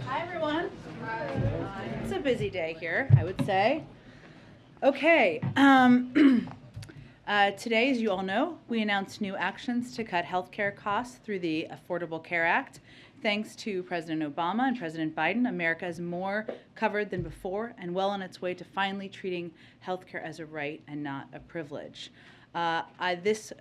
Hi, everyone. It's a busy day here, I would say. Okay. Today, as you all know, we announced new actions to cut healthcare costs through the Affordable Care Act. Thanks to President Obama and President Biden, America is more covered than before and well on its way to finally treating healthcare as a right and not a privilege. Thanks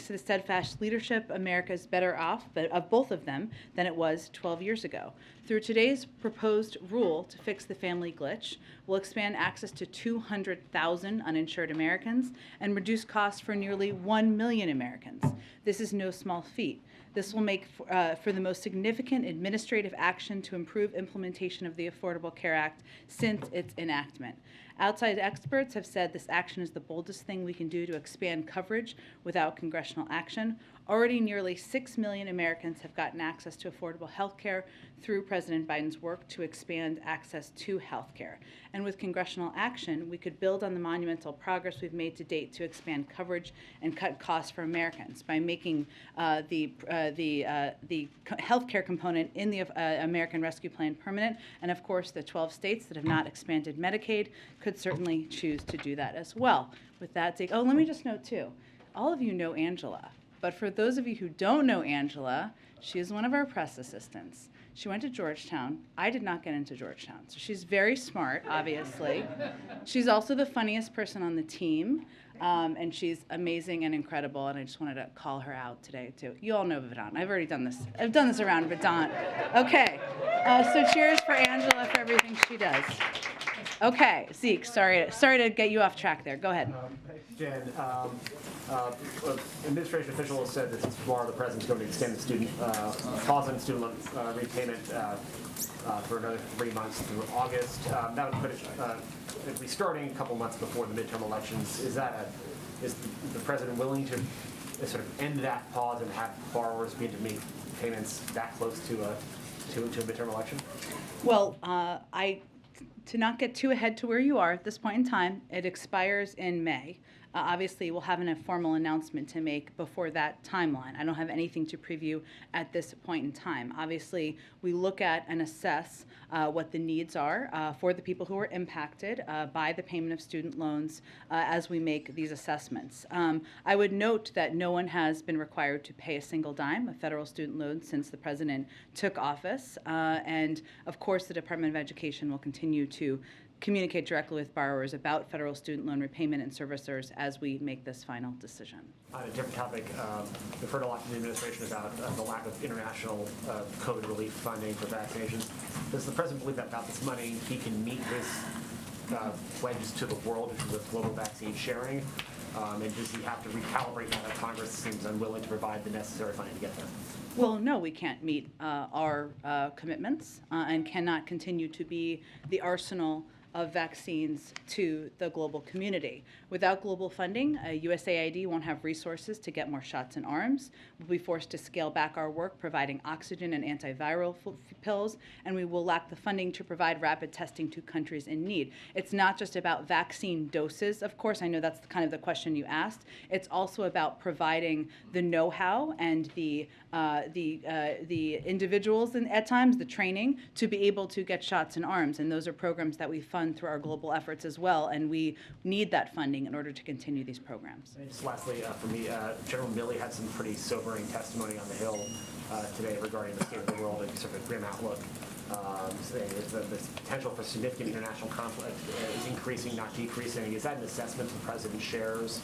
to the steadfast leadership, America is better off of both of them than it was 12 years ago. Through today's proposed rule to fix the family glitch, we'll expand access to 200,000 uninsured Americans and reduce costs for nearly 1 million Americans. This is no small feat. This will make for the most significant administrative action to improve implementation of the Affordable Care Act since its enactment. Outside experts have said this action is the boldest thing we can do to expand coverage without congressional action. Already nearly 6 million Americans have gotten access to affordable health care through President Biden's work to expand access to health care. And with congressional action, we could build on the monumental progress we've made to date to expand coverage and cut costs for Americans by making the health care component in the American Rescue Plan permanent. And of course, the 12 states that have not expanded Medicaid could certainly choose to do that as well. With that, let me just note too, all of you know Angela. But for those of you who don't know Angela, she is one of our press assistants. She went to Georgetown. I did not get into Georgetown. So she's very smart, obviously. She's also the funniest person on the team. And she's amazing and incredible. And I just wanted to call her out today, too. You all know Vedant. I've already done this. I've done this around Vedant. Okay. So cheers for Angela for everything she does. Okay, Zeke, sorry to get you off track there. Go ahead. Jen, administration officials said that tomorrow the president's going to extend the student pause on student loan repayment for another 3 months through August. That would put it at least starting a couple months before the midterm elections. Is the president willing to sort of end that pause and have borrowers begin to make payments that close to a midterm election? Well, to not get too ahead to where you are at this point in time, it expires in May. Obviously, we'll have a formal announcement to make before that timeline. I don't have anything to preview at this point in time. Obviously, we look at and assess what the needs are for the people who are impacted by the payment of student loans as we make these assessments. I would note that no one has been required to pay a single dime of federal student loans since the president took office. And of course, the Department of Education will continue to communicate directly with borrowers about federal student loan repayment and servicers as we make this final decision. On a different topic, we've heard a lot from the administration about the lack of international COVID relief funding for vaccinations. Does the president believe that without this money, he can meet his pledges to the world with global vaccine sharing? And does he have to recalibrate now that Congress seems unwilling to provide the necessary funding to get there? Well, no, we can't meet our commitments and cannot continue to be the arsenal of vaccines to the global community. Without global funding, USAID won't have resources to get more shots in arms. We'll be forced to scale back our work providing oxygen and antiviral pills, and we will lack the funding to provide rapid testing to countries in need. It's not just about vaccine doses, of course. I know that's kind of the question you asked. It's also about providing the know-how and the individuals and at times the training to be able to get shots in arms, and those are programs that we fund through our global efforts as well, and we need that funding in order to continue these programs. And just lastly, for me, General Milley had some pretty sobering testimony on the Hill today regarding the state of the world and sort of a grim outlook, saying that the potential for significant international conflict is increasing, not decreasing. Is that an assessment the president shares?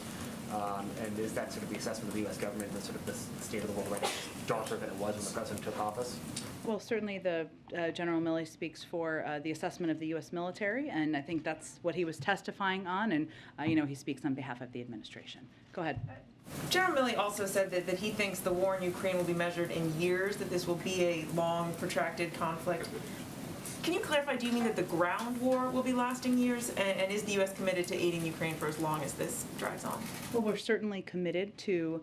And is that sort of the assessment of the U.S. government that sort of the state of the world right now is darker than it was when the president took office? Well, certainly the General Milley speaks for the assessment of the U.S. military, and I think that's what he was testifying on, and he speaks on behalf of the administration. Go ahead. General Milley also said that he thinks the war in Ukraine will be measured in years, that this will be a long, protracted conflict. Can you clarify, do you mean that the ground war will be lasting years? And is the U.S. committed to aiding Ukraine for as long as this drags on? Well, we're certainly committed to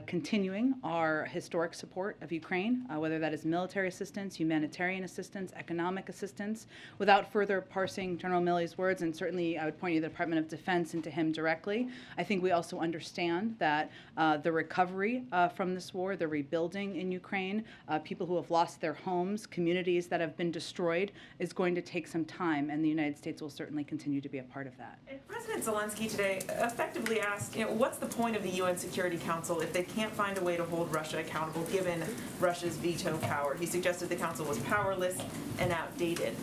continuing our historic support of Ukraine, whether that is military assistance, humanitarian assistance, economic assistance. Without further parsing General Milley's words, and certainly I would point you to the Department of Defense and to him directly, I think we also understand that the recovery from this war, the rebuilding in Ukraine, people who have lost their homes, communities that have been destroyed, is going to take some time, and the United States will certainly continue to be a part of that. And President Zelensky today effectively asked, what's the point of the UN Security Council if they can't find a way to hold Russia accountable given Russia's veto power? He suggested the council was powerless and outdated.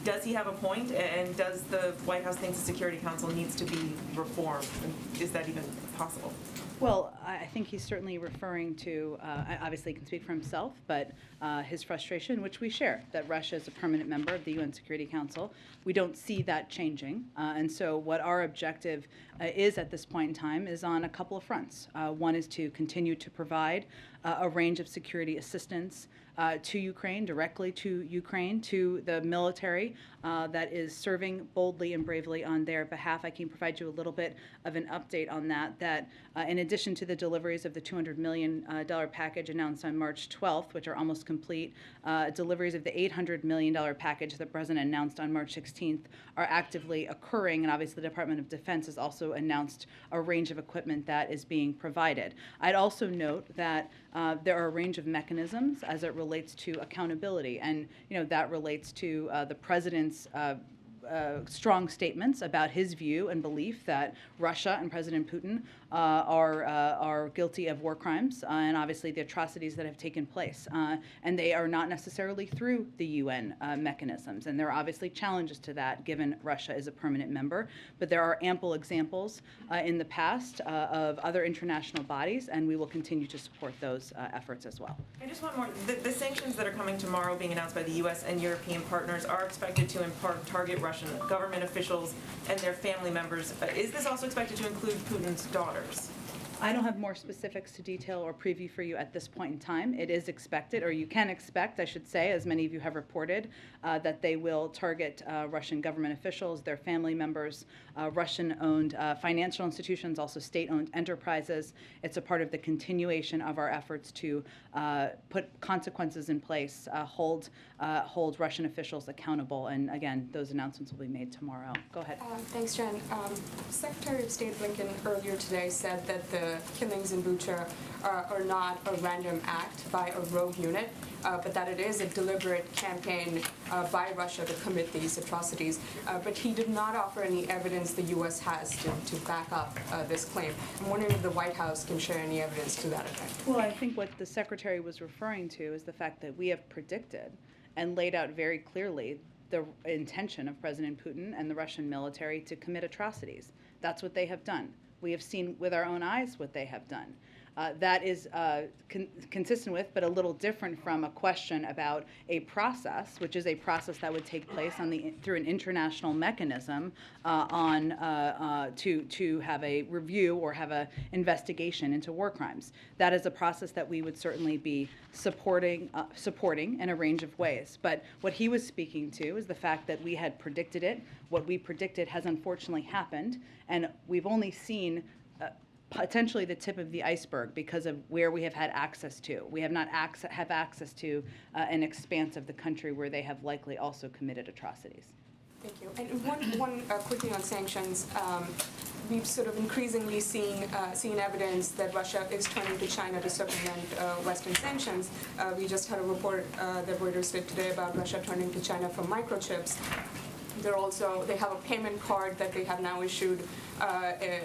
Does he have a point? And does the White House think the Security Council needs to be reformed? And is that even possible? Well, I think he's certainly referring to, obviously he can speak for himself, but his frustration, which we share, that Russia is a permanent member of the UN Security Council. We don't see that changing. And so what our objective is at this point in time is on a couple of fronts. One is to continue to provide a range of security assistance to Ukraine, directly to Ukraine, to the military that is serving boldly and bravely on their behalf. I can provide you a little bit of an update on that, in addition to the deliveries of the $200 million package announced on March 12th, which are almost complete, deliveries of the $800 million package that the President announced on March 16th are actively occurring, and obviously the Department of Defense has also announced a range of equipment that is being provided. I'd also note that there are a range of mechanisms as it relates to accountability, and that relates to the President's strong statements about his view and belief that Russia and President Putin are guilty of war crimes and obviously the atrocities that have taken place. And they are not necessarily through the UN mechanisms. And there are obviously challenges to that given Russia is a permanent member. But there are ample examples in the past of other international bodies, and we will continue to support those efforts as well. I just want more. The sanctions that are coming tomorrow, being announced by the U.S. and European partners, are expected to in part target Russian government officials and their family members. Is this also expected to include Putin's daughters? I don't have more specifics to detail or preview for you at this point in time. It is expected, or you can expect, I should say, as many of you have reported, that they will target Russian government officials, their family members, Russian-owned financial institutions, also state-owned enterprises. It's a part of the continuation of our efforts to put consequences in place, hold Russian officials accountable. And again, those announcements will be made tomorrow. Go ahead. Thanks, Jen. Secretary of State Blinken earlier today said that the killings in Bucha are not a random act by a rogue unit, but that it is a deliberate campaign by Russia to commit these atrocities. But he did not offer any evidence the U.S. has to back up this claim. I'm wondering if the White House can share any evidence to that effect. Well, I think what the Secretary was referring to is the fact that we have predicted and laid out very clearly the intention of President Putin and the Russian military to commit atrocities. That's what they have done. We have seen with our own eyes what they have done. That is consistent with, but a little different from a question about a process, which is a process that would take place through an international mechanism to have a review or have an investigation into war crimes. That is a process that we would certainly be supporting in a range of ways. But what he was speaking to is the fact that we had predicted it. What we predicted has unfortunately happened, and we've only seen potentially the tip of the iceberg because of where we have had access to. We have not have access to an expanse of the country where they have likely also committed atrocities. Thank you. And one quickly on sanctions. We've sort of increasingly seen evidence that Russia is turning to China to circumvent Western sanctions. We just had a report that Reuters did today about Russia turning to China for microchips. They have a payment card that they have now issued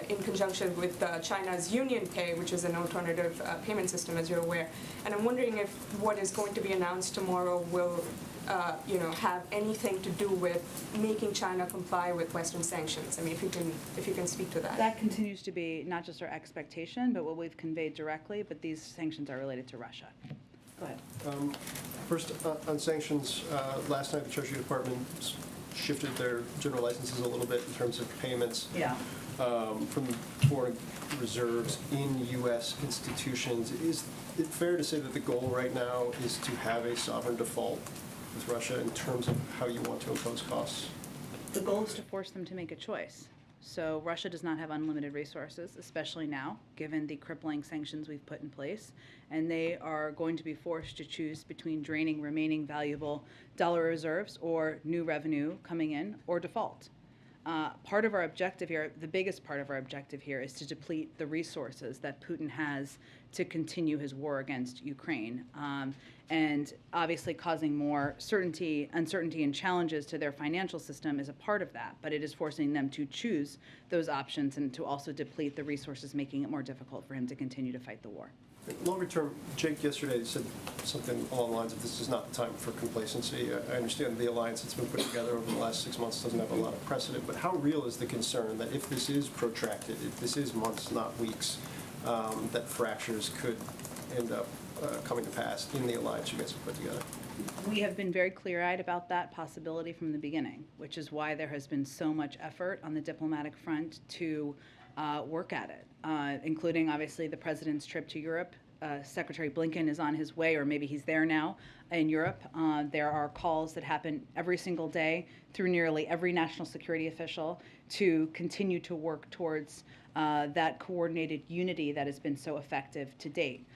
in conjunction with China's UnionPay, which is an alternative payment system, as you're aware. And I'm wondering if what is going to be announced tomorrow will have anything to do with making China comply with Western sanctions. I mean, if you can speak to that. That continues to be not just our expectation, but what we've conveyed directly, but these sanctions are related to Russia. Go ahead. First, on sanctions, last night the Treasury Department shifted their general licenses a little bit in terms of payments from foreign reserves in U.S. institutions. Is it fair to say that the goal right now is to have a sovereign default with Russia in terms of how you want to impose costs? The goal is to force them to make a choice. So Russia does not have unlimited resources, especially now, given the crippling sanctions we've put in place. And they are going to be forced to choose between draining remaining valuable dollar reserves or new revenue coming in or default. Part of our objective here, the biggest part of our objective here, is to deplete the resources that Putin has to continue his war against Ukraine, and obviously causing more uncertainty, and challenges to their financial system is a part of that, but it is forcing them to choose those options and to also deplete the resources, making it more difficult for him to continue to fight the war. Longer term, Jake yesterday said something along the lines of this is not the time for complacency. I understand the alliance that's been put together over the last 6 months doesn't have a lot of precedent, but how real is the concern that if this is protracted, if this is months, not weeks, that fractures could end up coming to pass in the alliance you guys have put together? We have been very clear-eyed about that possibility from the beginning, which is why there has been so much effort on the diplomatic front to work at it, including obviously the president's trip to Europe. Secretary Blinken is on his way, or maybe he's there now in Europe. There are calls that happen every single day through nearly every national security official to continue to work towards that coordinated unity that has been so effective to date.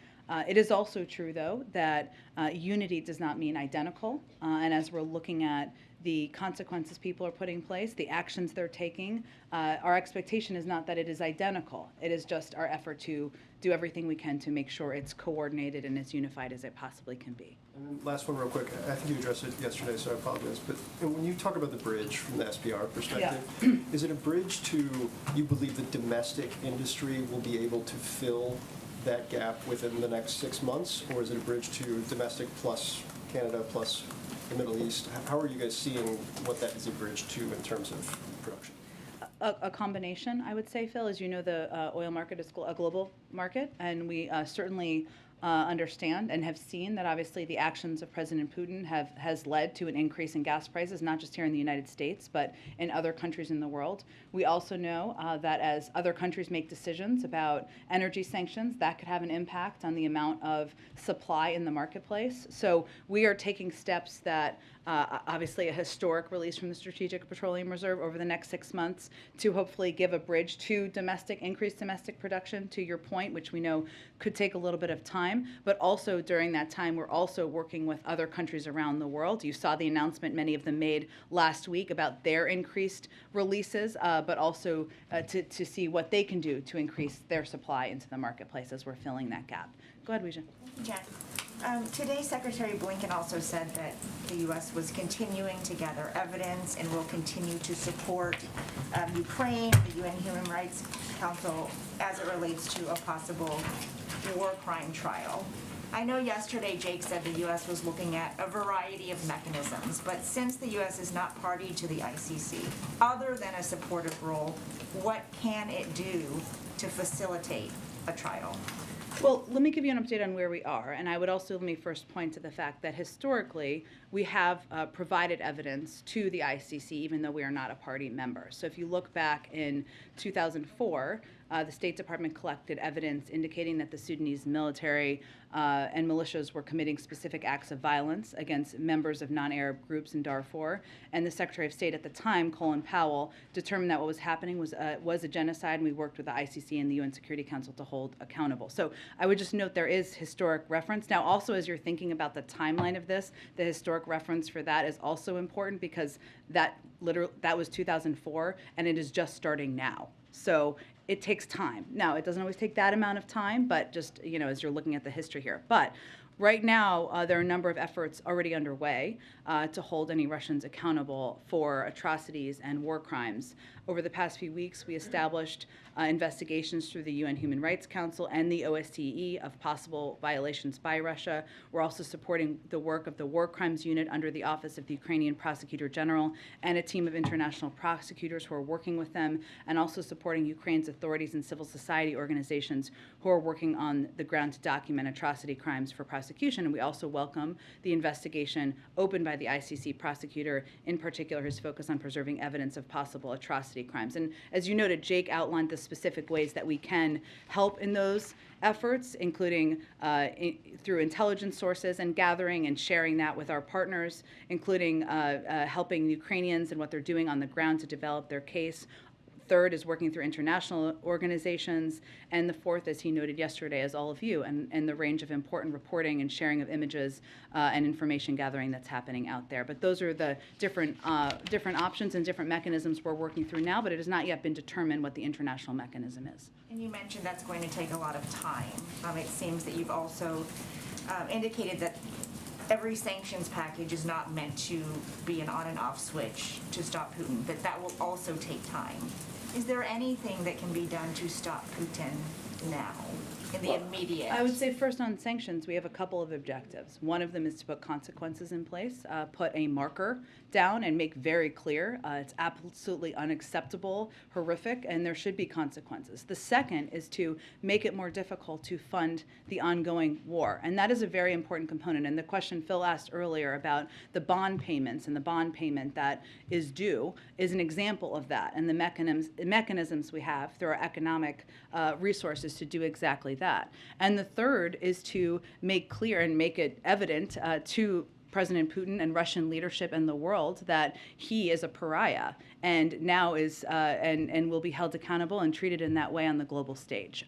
It is also true, though, that unity does not mean identical. And as we're looking at the consequences people are putting in place, the actions they're taking, our expectation is not that it is identical. It is just our effort to do everything we can to make sure it's coordinated and as unified as it possibly can be. And then last one real quick. I think you addressed it yesterday, so I apologize. But when you talk about the bridge from the SPR perspective, is it a bridge to, you believe the domestic industry will be able to fill that gap within the next 6 months? Or is it a bridge to domestic plus Canada plus the Middle East? How are you guys seeing what that is a bridge to in terms of production? A combination, I would say, Phil. As you know, the oil market is a global market, and we certainly understand and have seen that obviously the actions of President Putin has led to an increase in gas prices, not just here in the United States, but in other countries in the world. We also know that as other countries make decisions about energy sanctions, that could have an impact on the amount of supply in the marketplace. So we are taking steps that obviously a historic release from the Strategic Petroleum Reserve over the next 6 months to hopefully give a bridge to increased domestic production, to your point, which we know could take a little bit of time. But also during that time, we're also working with other countries around the world. You saw the announcement many of them made last week about their increased releases, but also to see what they can do to increase their supply into the marketplace as we're filling that gap. Go ahead, Weijia. Jen, today Secretary Blinken also said that the U.S. was continuing to gather evidence and will continue to support Ukraine, the UN Human Rights Council, as it relates to a possible war crime trial. I know yesterday Jake said the U.S. was looking at a variety of mechanisms, but since the U.S. is not party to the ICC, other than a supportive role, what can it do to facilitate a trial? Well, let me give you an update on where we are, and I would also let me first point to the fact that historically we have provided evidence to the ICC even though we are not a party member. So if you look back in 2004, the State Department collected evidence indicating that the Sudanese military and militias were committing specific acts of violence against members of non-Arab groups in Darfur, and the Secretary of State at the time, Colin Powell, determined that what was happening was a genocide, and we worked with the ICC and the UN Security Council to hold accountable. So I would just note there is historic reference. Now, also, as you're thinking about the timeline of this, the historic reference for that is also important because that was 2004, and it is just starting now. So it takes time. Now, it doesn't always take that amount of time, but just, as you're looking at the history here. But right now, there are a number of efforts already underway to hold any Russians accountable for atrocities and war crimes. Over the past few weeks, we established investigations through the UN Human Rights Council and the OSCE of possible violations by Russia. We're also supporting the work of the War Crimes Unit under the Office of the Ukrainian Prosecutor General and a team of international prosecutors who are working with them, and also supporting Ukraine's authorities and civil society organizations who are working on the ground to document atrocity crimes for prosecution prosecution. And we also welcome the investigation opened by the ICC prosecutor, in particular his focus on preserving evidence of possible atrocity crimes. And as you noted, Jake outlined the specific ways that we can help in those efforts, including through intelligence sources and gathering and sharing that with our partners, including helping Ukrainians and what they're doing on the ground to develop their case. Third is working through international organizations. And the fourth, as he noted yesterday, is all of you and the range of important reporting and sharing of images and information gathering that's happening out there. But those are the different options and different mechanisms we're working through now, but it has not yet been determined what the international mechanism is. And you mentioned that's going to take a lot of time. It seems that you've also indicated that every sanctions package is not meant to be an on and off switch to stop Putin, that will also take time. Is there anything that can be done to stop Putin now, in the immediate? I would say first on sanctions, we have a couple of objectives. One of them is to put consequences in place, put a marker down and make very clear it's absolutely unacceptable, horrific, and there should be consequences. The second is to make it more difficult to fund the ongoing war, and that is a very important component. And the question Phil asked earlier about the bond payments and the bond payment that is due is an example of that, and the mechanisms we have through our economic resources to do exactly that. And the third is to make clear and make it evident to President Putin and Russian leadership and the world that he is a pariah and now is and will be held accountable and treated in that way on the global stage.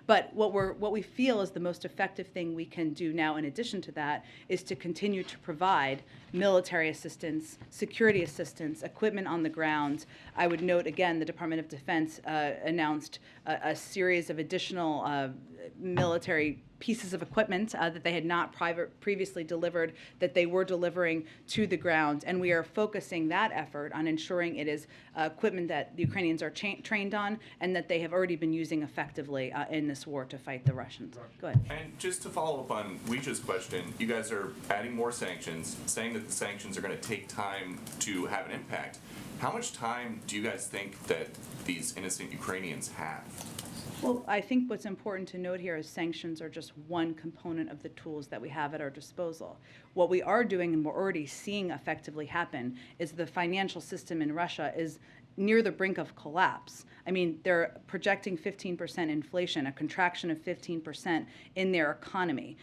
But what we feel is the most effective thing we can do now, in addition to that, is to continue to provide military assistance, security assistance, equipment on the ground. I would note again, the Department of Defense announced a series of additional military pieces of equipment that they had not previously delivered, that they were delivering to the ground. And we are focusing that effort on ensuring it is equipment that the Ukrainians are trained on and that they have already been using effectively in this war to fight the Russians. Go ahead. And just to follow up on Weij's question, you guys are adding more sanctions, saying that the sanctions are going to take time to have an impact. How much time do you guys think that these innocent Ukrainians have? Well, I think what's important to note here is sanctions are just one component of the tools that we have at our disposal. What we are doing, and we're already seeing effectively happen, is the financial system in Russia is near the brink of collapse. I mean, they're projecting 15% inflation, a contraction of 15% in their economy.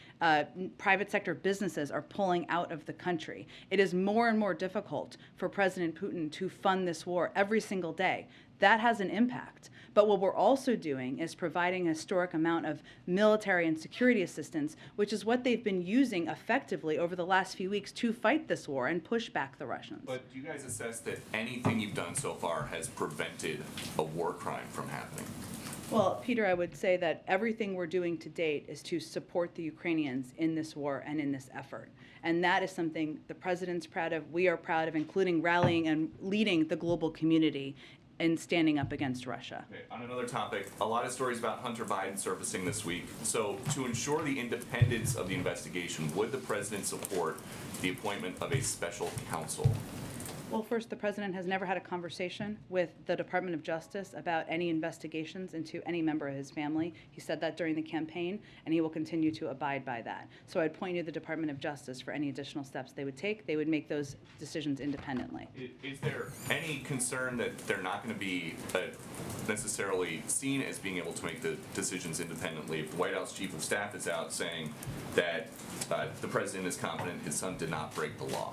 Private sector businesses are pulling out of the country. It is more and more difficult for President Putin to fund this war every single day. That has an impact. But what we're also doing is providing a historic amount of military and security assistance, which is what they've been using effectively over the last few weeks to fight this war and push back the Russians. But do you guys assess that anything you've done so far has prevented a war crime from happening? Well, Peter, I would say that everything we're doing to date is to support the Ukrainians in this war and in this effort. And that is something the president's proud of, we are proud of, including rallying and leading the global community in standing up against Russia. Okay, on another topic, a lot of stories about Hunter Biden surfacing this week. So to ensure the independence of the investigation, would the president support the appointment of a special counsel? Well, first, the president has never had a conversation with the Department of Justice about any investigations into any member of his family. He said that during the campaign, and he will continue to abide by that. So I'd point you to the Department of Justice for any additional steps they would take. They would make those decisions independently. Is there any concern that they're not going to be necessarily seen as being able to make the decisions independently if the White House Chief of Staff is out saying that the president is confident his son did not break the law?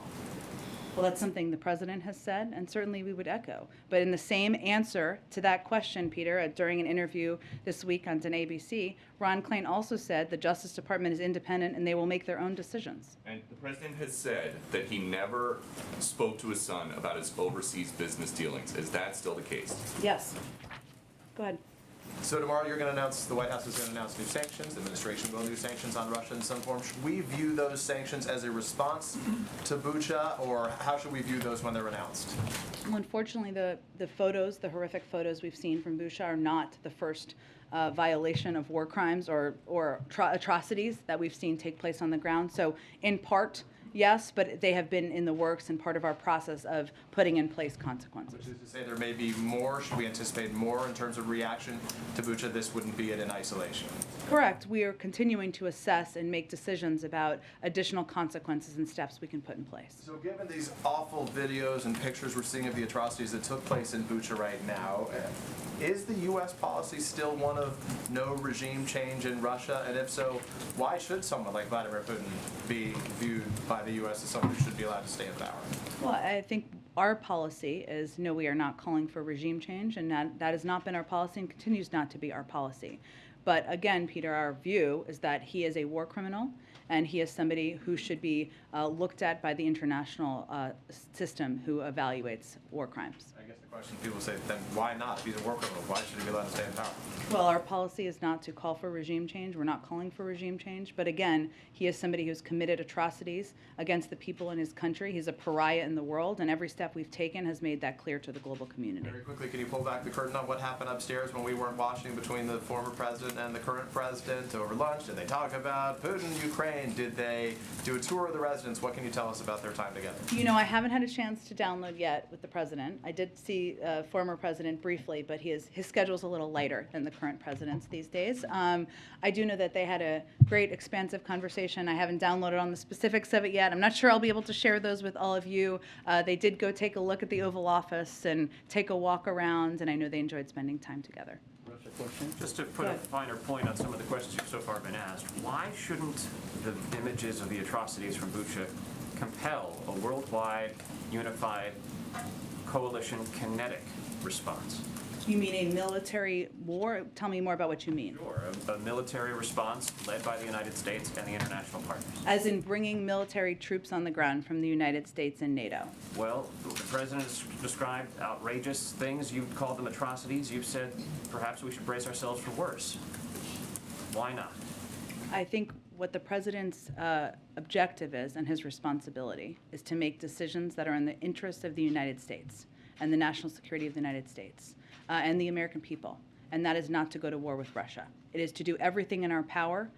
Well, that's something the president has said, and certainly we would echo. But in the same answer to that question, Peter, during an interview this week on ABC, Ron Klain also said the Justice Department is independent and they will make their own decisions. And the president has said that he never spoke to his son about his overseas business dealings. Is that still the case? Yes. Go ahead. So tomorrow you're going to announce, the White House is going to announce new sanctions, the administration will do sanctions on Russia in some form. Should we view those sanctions as a response to Bucha, or how should we view those when they're announced? Well, unfortunately, the photos, the horrific photos we've seen from Bucha are not the first violation of war crimes or atrocities that we've seen take place on the ground. So in part, yes, but they have been in the works and part of our process of putting in place consequences. Which is to say there may be more, should we anticipate more in terms of reaction to Bucha? This wouldn't be it in isolation. Correct. We are continuing to assess and make decisions about additional consequences and steps we can put in place. So given these awful videos and pictures we're seeing of the atrocities that took place in Bucha right now, is the U.S. policy still one of no regime change in Russia? And if so, why should someone like Vladimir Putin be viewed by the U.S. as someone who should be allowed to stay in power? Well, I think our policy is no, we are not calling for regime change, and that has not been our policy and continues not to be our policy. But again, Peter, our view is that he is a war criminal, and he is somebody who should be looked at by the international system who evaluates war crimes. I guess the question people say, then why not? If he's a war criminal, why should he be allowed to stay in power? Well, our policy is not to call for regime change. We're not calling for regime change. But again, he is somebody who's committed atrocities against the people in his country. He's a pariah in the world, and every step we've taken has made that clear to the global community. Very quickly, can you pull back the curtain on what happened upstairs when we weren't watching between the former president and the current president over lunch? Did they talk about Putin, Ukraine? Did they do a tour of the residence? What can you tell us about their time together? You know, I haven't had a chance to download yet with the president. I did see former president briefly, but his schedule's a little lighter than the current president's these days. I do know that they had a great, expansive conversation. I haven't downloaded on the specifics of it yet. I'm not sure I'll be able to share those with all of you. They did go take a look at the Oval Office and take a walk around, and I know they enjoyed spending time together. Just to put a finer point on some of the questions you've so far been asked, why shouldn't the images of the atrocities from Bucha compel a worldwide, unified, coalition kinetic response? You mean a military war? Tell me more about what you mean. Sure, a military response led by the United States and the international partners. As in bringing military troops on the ground from the United States and NATO. Well, the president has described outrageous things. You've called them atrocities. You've said perhaps we should brace ourselves for worse. Why not? I think what the president's objective is and his responsibility is to make decisions that are in the interest of the United States and the national security of the United States and the American people. And that is not to go to war with Russia. It is to do everything in our power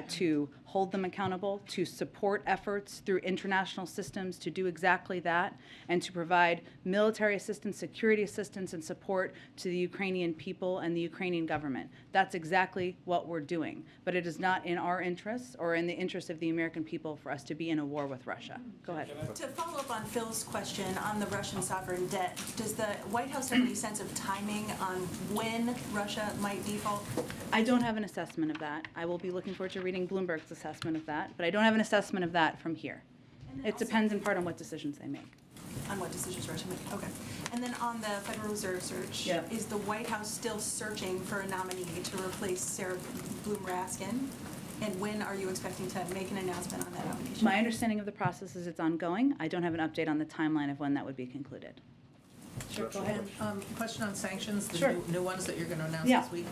to hold them accountable, to support efforts through international systems to do exactly that, and to provide military assistance, security assistance, and support to the Ukrainian people and the Ukrainian government. That's exactly what we're doing. But it is not in our interests or in the interest of the American people for us to be in a war with Russia. Go ahead. To follow up on Phil's question on the Russian sovereign debt, does the White House have any sense of timing on when Russia might default? I don't have an assessment of that. I will be looking forward to reading Bloomberg's assessment of that, but I don't have an assessment of that from here. It depends in part on what decisions they make. On what decisions Russia make? Okay. And then on the Federal Reserve search, Yeah. is the White House still searching for a nominee to replace Sarah Bloom Raskin? And when are you expecting to make an announcement on that nomination? My understanding of the process is it's ongoing. I don't have an update on the timeline of when that would be concluded. Sure, go ahead. Question on sanctions, the Sure. new ones that you're going to announce Yeah. this week.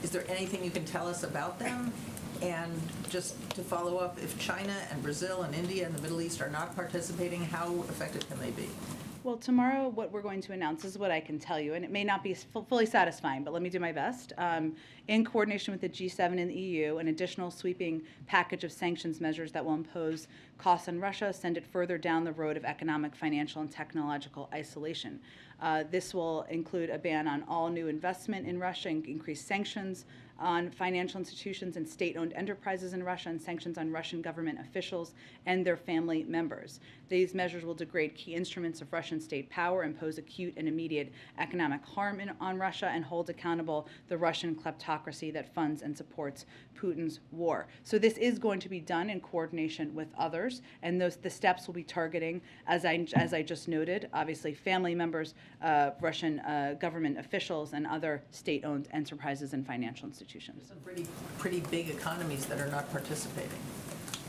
Is there anything you can tell us about them? And just to follow up, if China and Brazil and India and the Middle East are not participating, how effective can they be? Well, tomorrow, what we're going to announce is what I can tell you, and it may not be fully satisfying, but let me do my best. In coordination with the G7 and the EU, an additional sweeping package of sanctions measures that will impose costs on Russia, send it further down the road of economic, financial, and technological isolation. This will include a ban on all new investment in Russia, and increased sanctions on financial institutions and state-owned enterprises in Russia, and sanctions on Russian government officials and their family members. These measures will degrade key instruments of Russian state power, impose acute and immediate economic harm on Russia, and hold accountable the Russian kleptocracy that funds and supports Putin's war. So this is going to be done in coordination with others, and the steps will be targeting, as I just noted, obviously family members, Russian government officials, and other state-owned enterprises and financial institutions. Some pretty big economies that are not participating.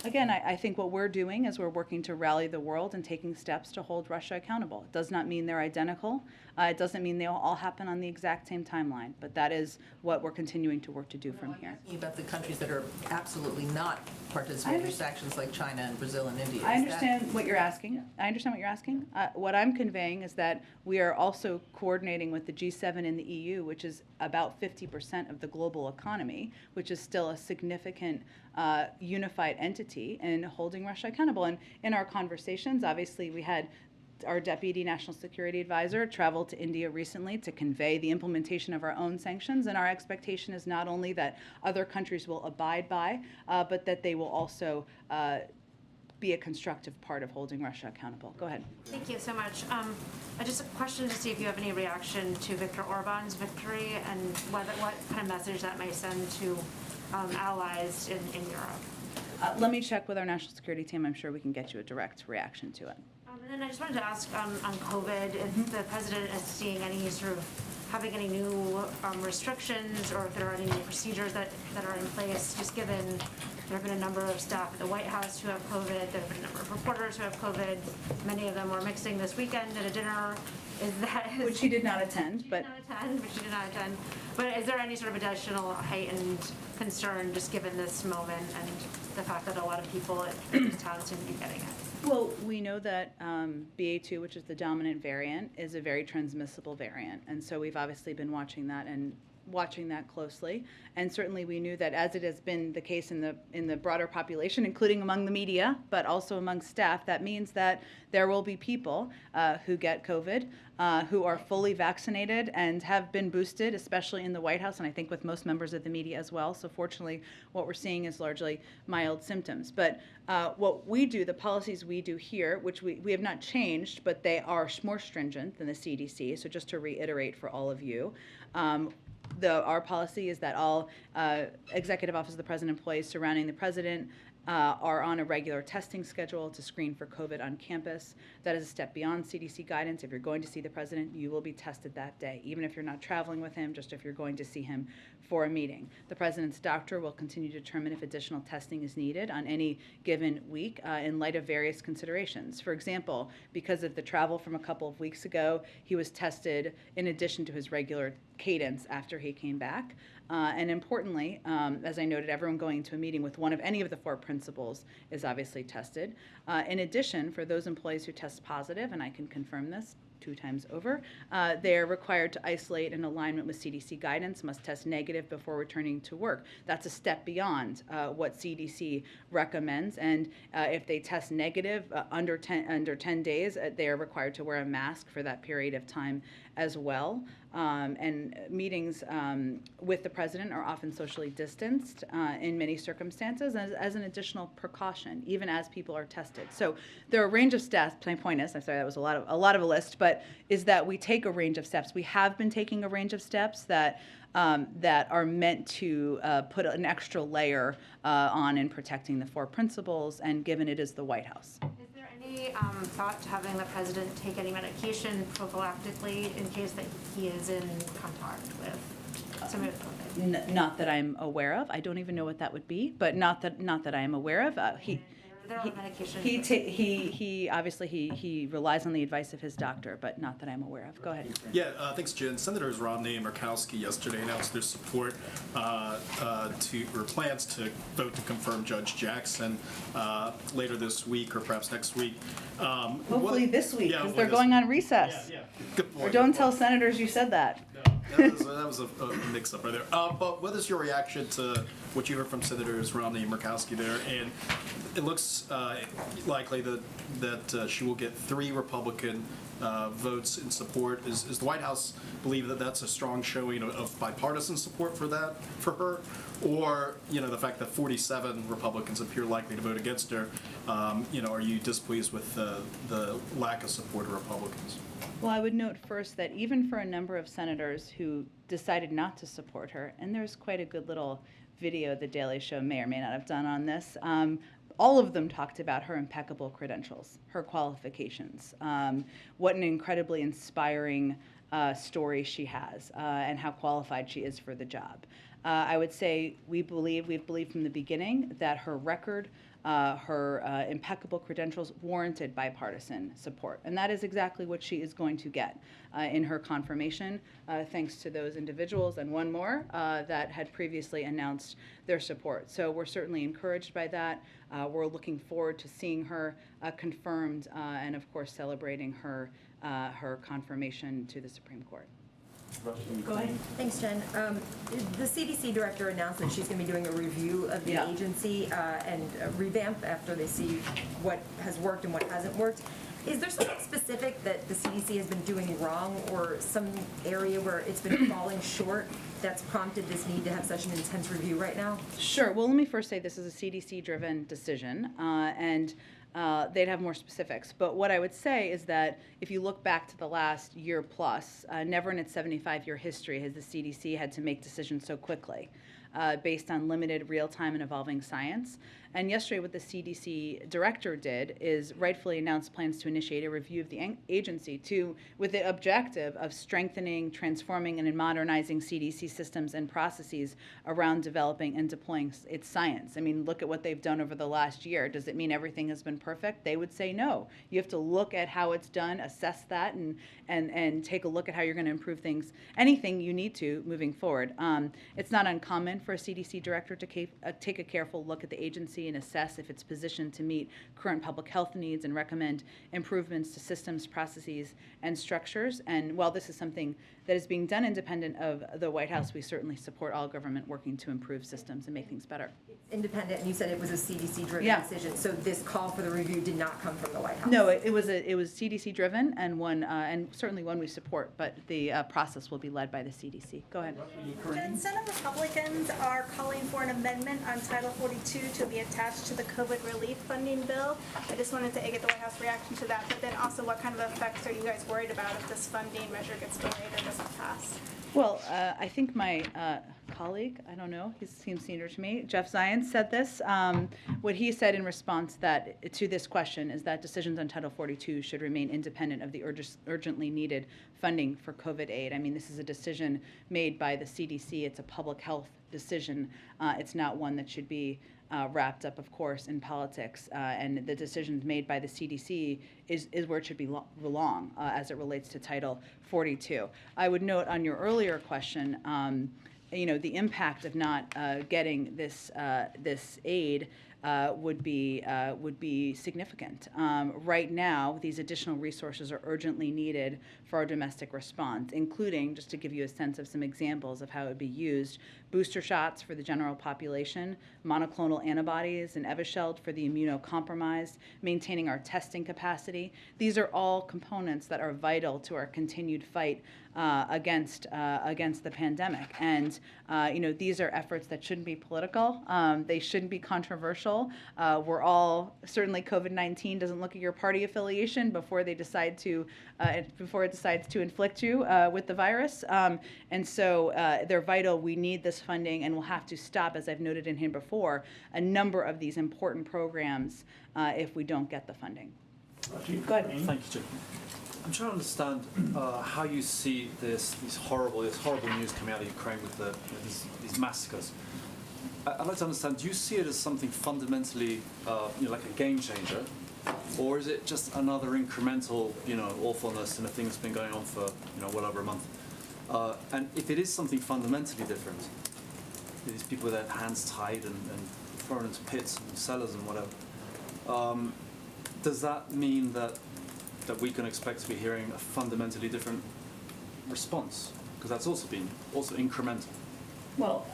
Again, I think what we're doing is we're working to rally the world and taking steps to hold Russia accountable. It does not mean they're identical. It doesn't mean they'll all happen on the exact same timeline, but that is what we're continuing to work to do from here. Asking about the countries that are absolutely not participating in sanctions like China and Brazil and India. I understand what you're asking. I understand what you're asking. What I'm conveying is that we are also coordinating with the G7 and the EU, which is about 50% of the global economy, which is still a significant unified entity in holding Russia accountable. And in our conversations, obviously, we had our Deputy National Security Advisor traveled to India recently to convey the implementation of our own sanctions, and our expectation is not only that other countries will abide by, but that they will also be a constructive part of holding Russia accountable. Go ahead. Thank you so much. Just a question to see if you have any reaction to Viktor Orban's victory and what kind of message that may send to allies in Europe. Let me check with our national security team. I'm sure we can get you a direct reaction to it. And then I just wanted to ask on COVID, if the president is seeing any sort of having any new restrictions, or if there are any new procedures that are in place, just given there have been a number of staff at the White House who have COVID, there have been a number of reporters who have COVID, many of them were mixing this weekend at a dinner. Which she did not attend, but. She did not attend. But is there any sort of additional heightened concern just given this moment and the fact that a lot of people in this town seem to be getting it? Well, we know that BA2, which is the dominant variant, is a very transmissible variant, and so we've obviously been watching that closely. And certainly we knew that, as it has been the case in the broader population, including among the media, but also among staff, that means that there will be people who get COVID, who are fully vaccinated and have been boosted, especially in the White House, and I think with most members of the media as well. So fortunately, what we're seeing is largely mild symptoms. But what we do, the policies we do here, which we have not changed, but they are more stringent than the CDC. So just to reiterate for all of you, our policy is that all Executive Office of the President employees surrounding the President are on a regular testing schedule to screen for COVID on campus. That is a step beyond CDC guidance. If you're going to see the President, you will be tested that day, even if you're not traveling with him, just if you're going to see him for a meeting. The President's doctor will continue to determine if additional testing is needed on any given week in light of various considerations. For example, because of the travel from a couple of weeks ago, he was tested in addition to his regular cadence after he came back. And importantly, as I noted, everyone going to a meeting with one of any of the 4 principals is obviously tested. In addition, for those employees who test positive, and I can confirm this 2 times over, they are required to isolate in alignment with CDC guidance, must test negative before returning to work. That's a step beyond what CDC recommends. And if they test negative under 10 days, they are required to wear a mask for that period of time as well. And meetings with the President are often socially distanced in many circumstances as an additional precaution, even as people are tested. So there are a range of steps. My point is, I'm sorry, that was a lot of a list, but is that we take a range of steps. We have been taking a range of steps that are meant to put an extra layer on in protecting the 4 principles, and given it is the White House. Is there any thought to having the President take any medication prophylactically in case that he is in contact with somebody with COVID? Not that I'm aware of. I don't even know what that would be, but not that I am aware of. There are medications. He obviously he relies on the advice of his doctor, but not that I'm aware of. Go ahead. Yeah, thanks, Jen. Senators Romney and Murkowski yesterday announced their support or plans to vote to confirm Judge Jackson later this week or perhaps next week. Hopefully this week, because they're this going week. on recess. Yeah. Good point. Or don't tell senators you said that. That was a mix-up right there. But what is your reaction to what you heard from Senators Romney and Murkowski there? And it looks likely that she will get 3 Republican votes in support. Is the White House believe that that's a strong showing of bipartisan support for her? Or, the fact that 47 Republicans appear likely to vote against her, are you displeased with the lack of support of Republicans? Well, I would note first that even for a number of senators who decided not to support her, and there's quite a good little video the Daily Show may or may not have done on this, all of them talked about her impeccable credentials, her qualifications, what an incredibly inspiring story she has, and how qualified she is for the job. I would say we've believed from the beginning that her record, her impeccable credentials warranted bipartisan support. And that is exactly what she is going to get in her confirmation, thanks to those individuals and one more that had previously announced their support. So we're certainly encouraged by that. We're looking forward to seeing her confirmed and, of course, celebrating her confirmation to the Supreme Court. Go ahead. Thanks, Jen. The CDC director announced that she's going to be doing a review of the Yeah. agency and a revamp after they see what has worked and what hasn't worked. Is there something specific that the CDC has been doing wrong or some area where it's been falling short that's prompted this need to have such an intense review right now? Sure. Well, let me first say this is a CDC-driven decision, and they'd have more specifics. But what I would say is that if you look back to the last year plus, never in its 75-year history has the CDC had to make decisions so quickly based on limited real-time and evolving science. And yesterday what the CDC director did is rightfully announced plans to initiate a review of the agency with the objective of strengthening, transforming, and modernizing CDC systems and processes around developing and deploying its science. I mean, look at what they've done over the last year. Does it mean everything has been perfect? They would say no. You have to look at how it's done, assess that, and take a look at how you're going to improve things, anything you need to moving forward. It's not uncommon for a CDC director to take a careful look at the agency and assess if it's positioned to meet current public health needs and recommend improvements to systems, processes, and structures. And while this is something that is being done independent of the White House, we certainly support all government working to improve systems and make things better. Independent, and you said it was a CDC-driven Yeah. decision, so this call for the review did not come from the White House? No, it was CDC-driven and one, and certainly one we support, but the process will be led by the CDC. Go ahead. Jen, Senate Republicans are calling for an amendment on Title 42 to be attached to the COVID relief funding bill. I just wanted to get the White House reaction to that, but then also what kind of effects are you guys worried about if this funding measure gets delayed or doesn't pass? Well, I think my colleague, I don't know, he seems senior to me, Jeff Zients said this. What he said in response to this question is that decisions on Title 42 should remain independent of the urgently needed funding for COVID aid. I mean, this is a decision made by the CDC. It's a public health decision. It's not one that should be wrapped up, of course, in politics. And the decisions made by the CDC is where it should belong as it relates to Title 42. I would note on your earlier question, the impact of not getting this aid would be significant. Right now, these additional resources are urgently needed for our domestic response, including, just to give you a sense of some examples of how it would be used, booster shots for the general population, monoclonal antibodies and Evusheld for the immunocompromised, maintaining our testing capacity. These are all components that are vital to our continued fight against the pandemic. And these are efforts that shouldn't be political. They shouldn't be controversial. We're all, certainly COVID-19 doesn't look at your party affiliation before it decides to inflict you with the virus. And so they're vital. We need this funding, and we'll have to stop, as I've noted in here before, a number of these important programs if we don't get the funding. Go ahead. Thank you, Jim. I'm trying to understand how you see this horrible news coming out of Ukraine with these massacres. I'd like to understand, do you see it as something fundamentally, like a game changer, or is it just another incremental, awfulness in a thing that's been going on for, well over a month? And if it is something fundamentally different, these people with their hands tied and thrown into pits and cellars and whatever, does that mean that we can expect to be hearing a fundamentally different response? Because that's also been incremental. Well,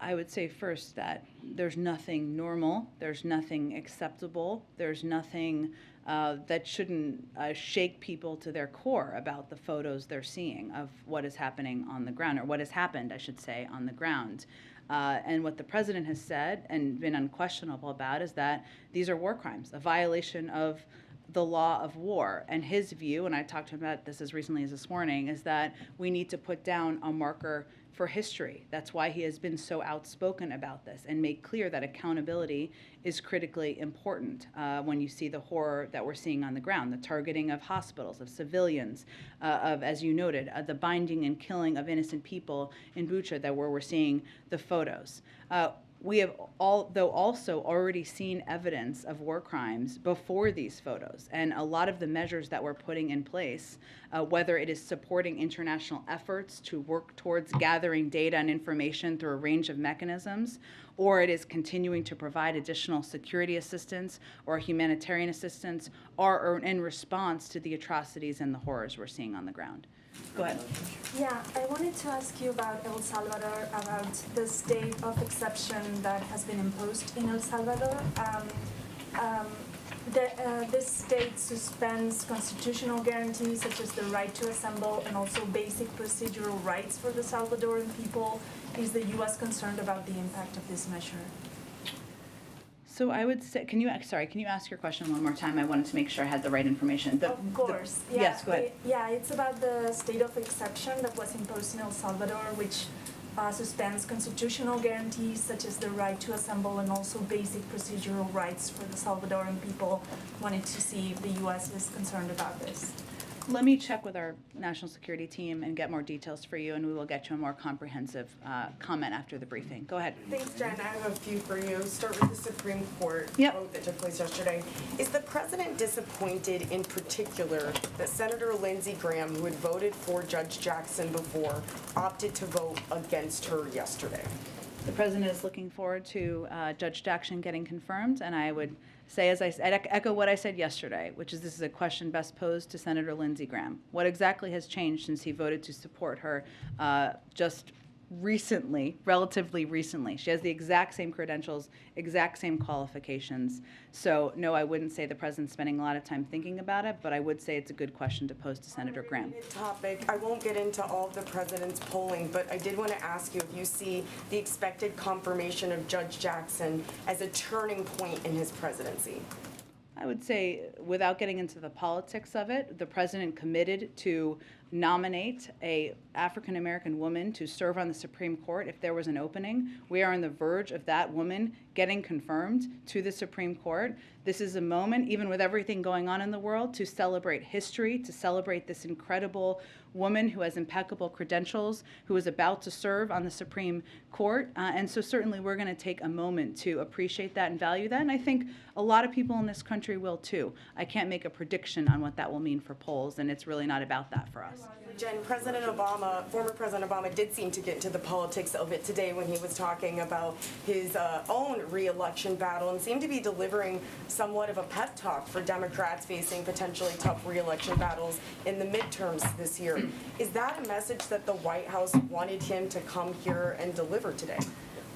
I would say first that there's nothing normal, there's nothing acceptable, there's nothing that shouldn't shake people to their core about the photos they're seeing of what is happening on the ground, or what has happened, I should say, on the ground. And what the president has said and been unquestionable about is that these are war crimes, a violation of the law of war. And his view, and I talked to him about this as recently as this morning, is that we need to put down a marker for history. That's why he has been so outspoken about this and made clear that accountability is critically important when you see the horror that we're seeing on the ground, the targeting of hospitals, of civilians, of, as you noted, the binding and killing of innocent people in Bucha, where we're seeing the photos. We have also already seen evidence of war crimes before these photos, and a lot of the measures that we're putting in place, whether it is supporting international efforts to work towards gathering data and information through a range of mechanisms, or it is continuing to provide additional security assistance or humanitarian assistance, are in response to the atrocities and the horrors we're seeing on the ground. Go ahead. Yeah, I wanted to ask you about El Salvador, about the state of exception that has been imposed in El Salvador. This state suspends constitutional guarantees such as the right to assemble and also basic procedural rights for the Salvadoran people. Is the U.S. concerned about the impact of this measure? So I would say, can you ask your question one more time? I wanted to make sure I had the right information. Of course. Yeah, yes, go ahead. Yeah, it's about the state of exception that was imposed in El Salvador, which suspends constitutional guarantees such as the right to assemble and also basic procedural rights for the Salvadoran people. Wanted to see if the U.S. is concerned about this. Let me check with our national security team and get more details for you, and we will get you a more comprehensive comment after the briefing. Go ahead. Thanks, Jen. I have a few for you. Start with the Supreme Court vote that took place yesterday. Is the president disappointed in particular that Senator Lindsey Graham, who had voted for Judge Jackson before, opted to vote against her yesterday? The president is looking forward to Judge Jackson getting confirmed, and I would say, as I said, echo what I said yesterday, which is this is a question best posed to Senator Lindsey Graham. What exactly has changed since he voted to support her just recently, relatively recently? She has the exact same credentials, exact same qualifications. So no, I wouldn't say the president's spending a lot of time thinking about it, but I would say it's a good question to pose to Senator Graham. Topic. I won't get into all of the president's polling, but I did want to ask you if you see the expected confirmation of Judge Jackson as a turning point in his presidency. I would say, without getting into the politics of it, the president committed to nominate a African-American woman to serve on the Supreme Court if there was an opening. We are on the verge of that woman getting confirmed to the Supreme Court. This is a moment, even with everything going on in the world, to celebrate history, to celebrate this incredible woman who has impeccable credentials, who is about to serve on the Supreme Court. And so certainly we're going to take a moment to appreciate that and value that. And I think a lot of people in this country will too. I can't make a prediction on what that will mean for polls, and it's really not about that for us. Jen, President Obama, former President Obama, did seem to get into the politics of it today when he was talking about his own re-election battle and seemed to be delivering somewhat of a pep talk for Democrats facing potentially tough re-election battles in the midterms this year. Is that a message that the White House wanted him to come here and deliver today?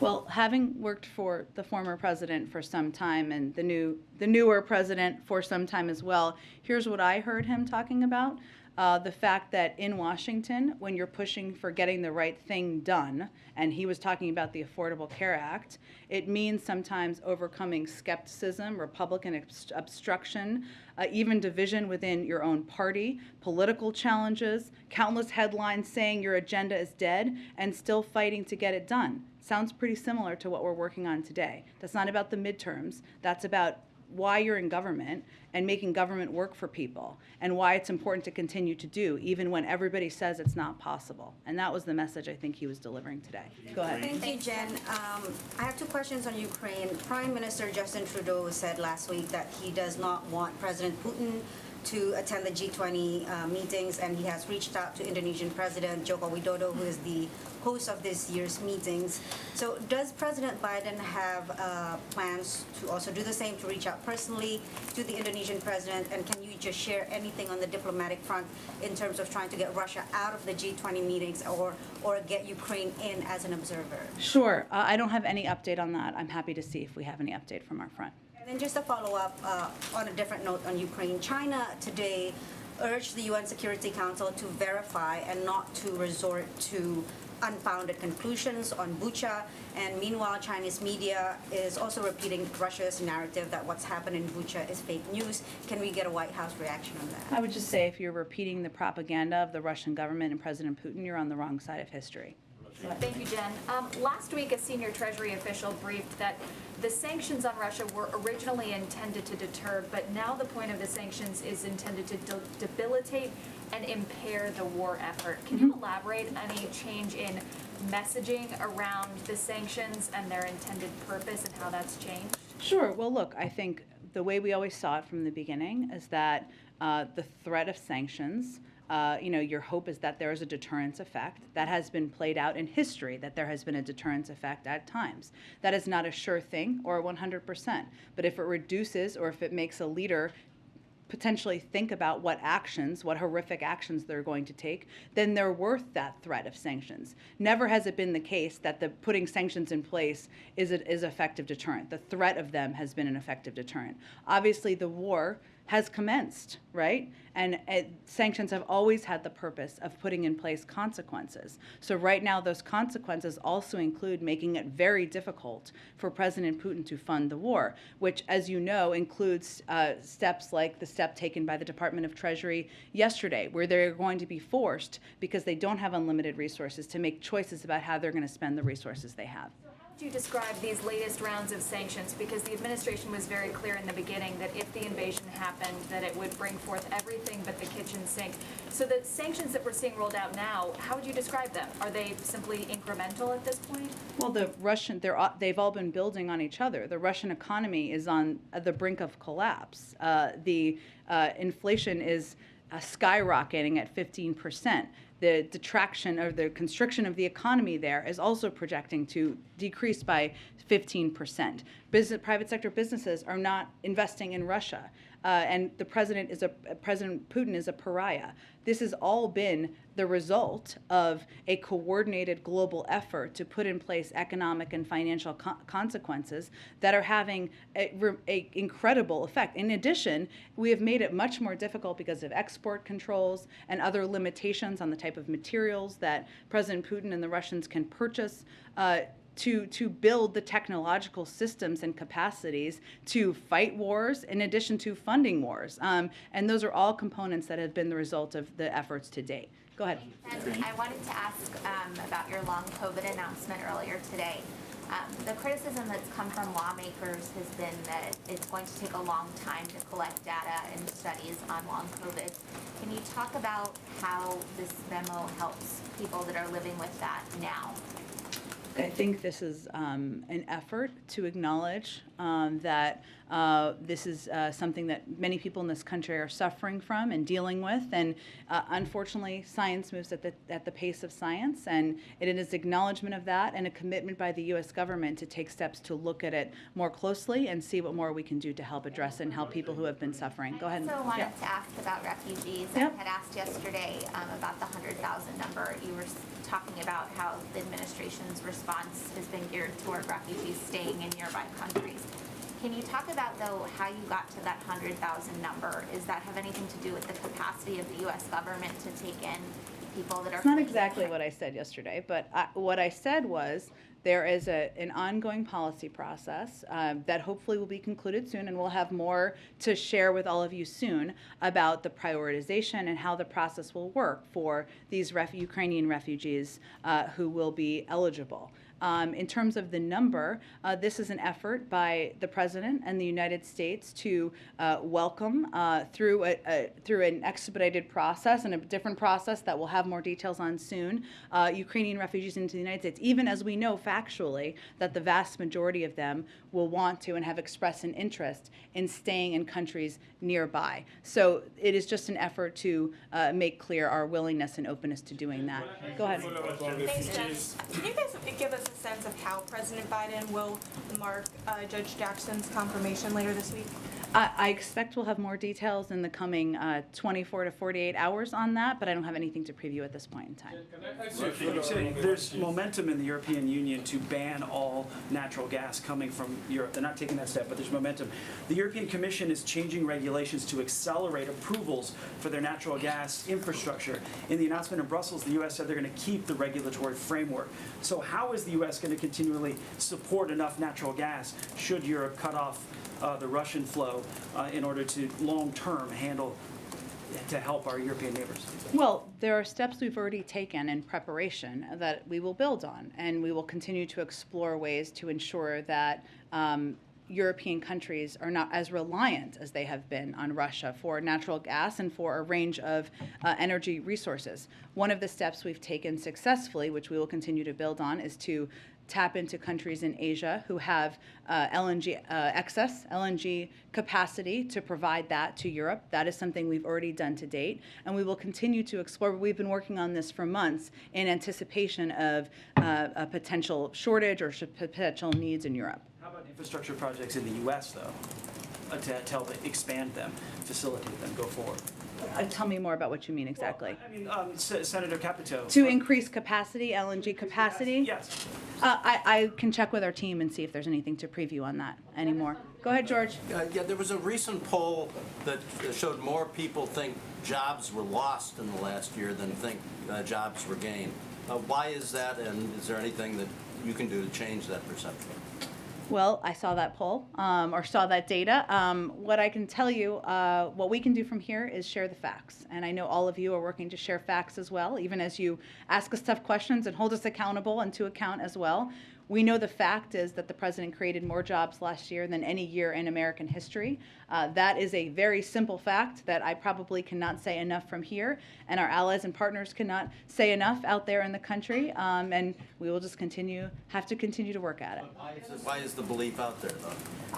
Well, having worked for the former president for some time and the newer president for some time as well, here's what I heard him talking about. The fact that in Washington, when you're pushing for getting the right thing done, and he was talking about the Affordable Care Act, it means sometimes overcoming skepticism, Republican obstruction, even division within your own party, political challenges, countless headlines saying your agenda is dead, and still fighting to get it done. Sounds pretty similar to what we're working on today. That's not about the midterms. That's about why you're in government and making government work for people, and why it's important to continue to do, even when everybody says it's not possible. And that was the message I think he was delivering today. Go ahead. Thank you, Jen. I have two questions on Ukraine. Prime Minister Justin Trudeau said last week that he does not want President Putin to attend the G20 meetings, and he has reached out to Indonesian President Joko Widodo, who is the host of this year's meetings. So does President Biden have plans to also do the same, to reach out personally to the Indonesian president? And can you just share anything on the diplomatic front in terms of trying to get Russia out of the G20 meetings or get Ukraine in as an observer? Sure. I don't have any update on that. I'm happy to see if we have any update from our front. And then just a follow-up on a different note on Ukraine. China today urged the UN Security Council to verify and not to resort to unfounded conclusions on Bucha. And meanwhile, Chinese media is also repeating Russia's narrative that what's happened in Bucha is fake news. Can we get a White House reaction on that? I would just say if you're repeating the propaganda of the Russian government and President Putin, you're on the wrong side of history. Thank you, Jen. Last week, a senior Treasury official briefed that the sanctions on Russia were originally intended to deter, but now the point of the sanctions is intended to debilitate and impair the war effort. Can you elaborate any change in messaging around the sanctions and their intended purpose and how that's changed? Sure. Well, look, I think the way we always saw it from the beginning is that the threat of sanctions, your hope is that there is a deterrence effect. That has been played out in history, that there has been a deterrence effect at times. That is not a sure thing or 100%. But if it reduces or if it makes a leader potentially think about what horrific actions they're going to take, then they're worth that threat of sanctions. Never has it been the case that the putting sanctions in place is effective deterrent. The threat of them has been an effective deterrent. Obviously, the war has commenced, right? And sanctions have always had the purpose of putting in place consequences. So right now, those consequences also include making it very difficult for President Putin to fund the war, which, as you know, includes steps like the step taken by the Department of Treasury yesterday, where they're going to be forced, because they don't have unlimited resources, to make choices about how they're going to spend the resources they have. How would you describe these latest rounds of sanctions? Because the administration was very clear in the beginning that if the invasion happened, that it would bring forth everything but the kitchen sink. So the sanctions that we're seeing rolled out now, how would you describe them? Are they simply incremental at this point? Well, they've all been building on each other. The Russian economy is on the brink of collapse. The inflation is skyrocketing at 15%. The detraction or the constriction of the economy there is also projecting to decrease by 15%. Private sector businesses are not investing in Russia, and President Putin is a pariah. This has all been the result of a coordinated global effort to put in place economic and financial consequences that are having an incredible effect. In addition, we have made it much more difficult because of export controls and other limitations on the type of materials that President Putin and the Russians can purchase to build the technological systems and capacities to fight wars in addition to funding wars. And those are all components that have been the result of the efforts to date. Go ahead. And I wanted to ask about your long COVID announcement earlier today. The criticism that's come from lawmakers has been that it's going to take a long time to collect data and studies on long COVID. Can you talk about how this memo helps people that are living with that now? I think this is an effort to acknowledge that this is something that many people in this country are suffering from and dealing with. And unfortunately, science moves at the pace of science. And it is acknowledgement of that and a commitment by the U.S. government to take steps to look at it more closely and see what more we can do to help address it and help people who have been suffering. Go ahead. I also wanted to ask about refugees. I had asked yesterday about the 100,000 number. You were talking about how the administration's response has been geared toward refugees staying in nearby countries. Can you talk about, though, how you got to that 100,000 number? Does that have anything to do with the capacity of the U.S. government to take in people that are... It's not exactly what I said yesterday, but what I said was there is an ongoing policy process that hopefully will be concluded soon, and we'll have more to share with all of you soon about the prioritization and how the process will work for these Ukrainian refugees who will be eligible. In terms of the number, this is an effort by the President and the United States to welcome through an expedited process and a different process that we'll have more details on soon, Ukrainian refugees into the United States, even as we know factually that the vast majority of them will want to and have expressed an interest in staying in countries nearby. So it is just an effort to make clear our willingness and openness to doing that. Go ahead. Thanks, Jen. Can you guys give us a sense of how President Biden will mark Judge Jackson's confirmation later this week? I expect we'll have more details in the coming 24 to 48 hours on that, but I don't have anything to preview at this point in time. There's momentum in the European Union to ban all natural gas coming from Europe. They're not taking that step, but there's momentum. The European Commission is changing regulations to accelerate approvals for their natural gas infrastructure. In the announcement in Brussels, the U.S. said they're going to keep the regulatory framework. So how is the U.S. going to continually support enough natural gas should Europe cut off the Russian flow in order to long-term handle to help our European neighbors? Well, there are steps we've already taken in preparation that we will build on, and we will continue to explore ways to ensure that European countries are not as reliant as they have been on Russia for natural gas and for a range of energy resources. One of the steps we've taken successfully, which we will continue to build on, is to tap into countries in Asia who have excess LNG capacity to provide that to Europe. That is something we've already done to date, and we will continue to explore. We've been working on this for months in anticipation of a potential shortage or potential needs in Europe. How about infrastructure projects in the U.S., though, to help expand them, facilitate them, go forward? Tell me more about what you mean exactly. Well, I mean, Senator Capito. To increase capacity, LNG capacity? Yes. I can check with our team and see if there's anything to preview on that anymore. Go ahead, George. Yeah, there was a recent poll that showed more people think jobs were lost in the last year than think jobs were gained. Why is that, and is there anything that you can do to change that perception? Well, I saw that poll, or saw that data. What I can tell you, what we can do from here is share the facts. And I know all of you are working to share facts as well, even as you ask us tough questions and hold us accountable and to account as well. We know the fact is that the president created more jobs last year than any year in American history. That is a very simple fact that I probably cannot say enough from here, and our allies and partners cannot say enough out there in the country, and we will just have to continue to work at it. Why is the belief out there, though?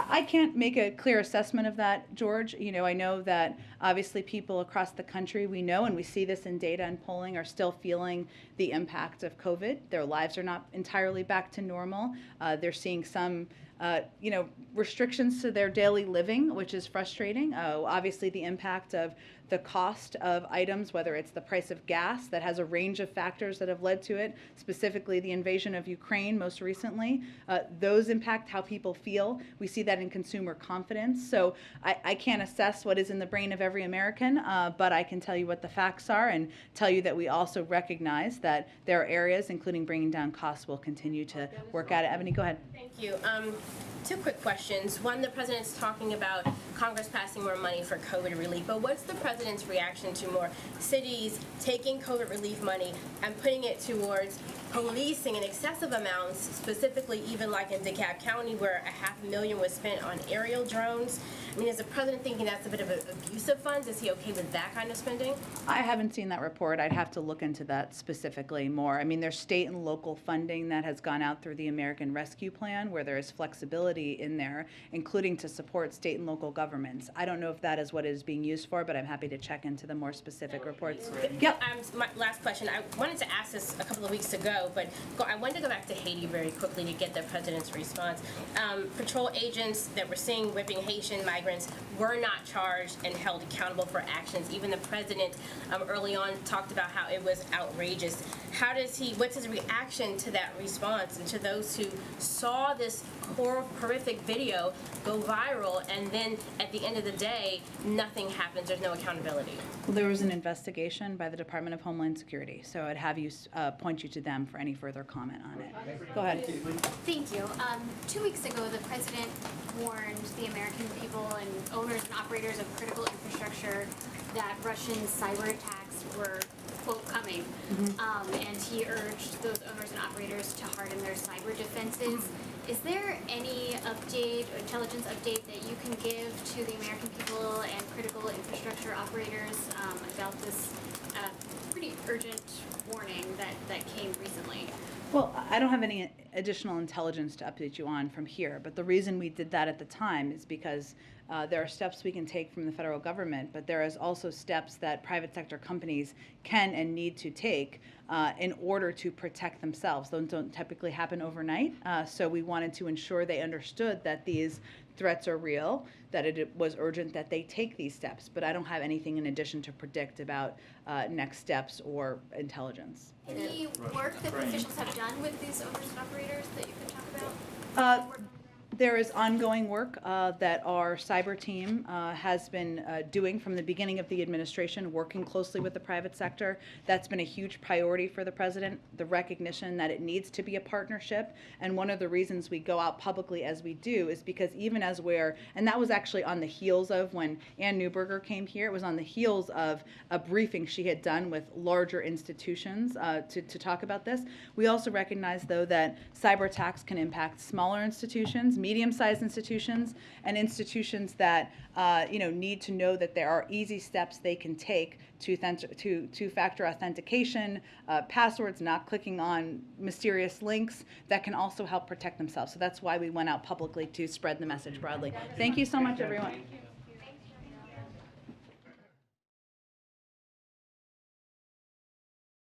I can't make a clear assessment of that, George. You know, I know that obviously people across the country, we know, and we see this in data and polling, are still feeling the impact of COVID. Their lives are not entirely back to normal. They're seeing some restrictions to their daily living, which is frustrating. Obviously, the impact of the cost of items, whether it's the price of gas, that has a range of factors that have led to it, specifically the invasion of Ukraine most recently. Those impact how people feel. We see that in consumer confidence. So I can't assess what is in the brain of every American, but I can tell you what the facts are and tell you that we also recognize that there are areas, including bringing down costs, we'll continue to work at it. Ebony, go ahead. Thank you. Two quick questions. One, the president's talking about Congress passing more money for COVID relief, but what's the president's reaction to more cities taking COVID relief money and putting it towards policing in excessive amounts, specifically even like in DeKalb County where $500,000 was spent on aerial drones? I mean, is the president thinking that's a bit of an abuse of funds? Is he okay with that kind of spending? I haven't seen that report. I'd have to look into that specifically more. I mean, there's state and local funding that has gone out through the American Rescue Plan where there is flexibility in there, including to support state and local governments. I don't know if that is what it is being used for, but I'm happy to check into the more specific reports. Yep. My last question. I wanted to ask this a couple of weeks ago, but I wanted to go back to Haiti very quickly to get the president's response. Patrol agents that were seeing whipping Haitian migrants were not charged and held accountable for actions. Even the president early on talked about how it was outrageous. What's his reaction to that response and to those who saw this horrific video go viral and then at the end of the day, nothing happens, there's no accountability? Well, there was an investigation by the Department of Homeland Security, so I'd have you point you to them for any further comment on it. Go ahead. Thank you. 2 weeks ago, the president warned the American people and owners and operators of critical infrastructure that Russian cyber attacks were, quote, coming. And he urged those owners and operators to harden their cyber defenses. Is there any update, or intelligence update that you can give to the American people and critical infrastructure operators about this pretty urgent warning that came recently? Well, I don't have any additional intelligence to update you on from here, but the reason we did that at the time is because there are steps we can take from the federal government, but there is also steps that private sector companies can and need to take in order to protect themselves. Those don't typically happen overnight, so we wanted to ensure they understood that these threats are real, that it was urgent that they take these steps, but I don't have anything in addition to predict about next steps or intelligence. Any work that the officials have done with these owners and operators that you can talk about? There is ongoing work that our cyber team has been doing from the beginning of the administration, working closely with the private sector. That's been a huge priority for the president, the recognition that it needs to be a partnership. And one of the reasons we go out publicly as we do is because even as and that was actually on the heels of when Ann Neuberger came here, it was on the heels of a briefing she had done with larger institutions to talk about this. We also recognize, though, that cyber attacks can impact smaller institutions, medium-sized institutions, and institutions that need to know that there are easy steps they can take to two-factor authentication, passwords, not clicking on mysterious links that can also help protect themselves. So that's why we went out publicly to spread the message broadly. Thank you so much, everyone.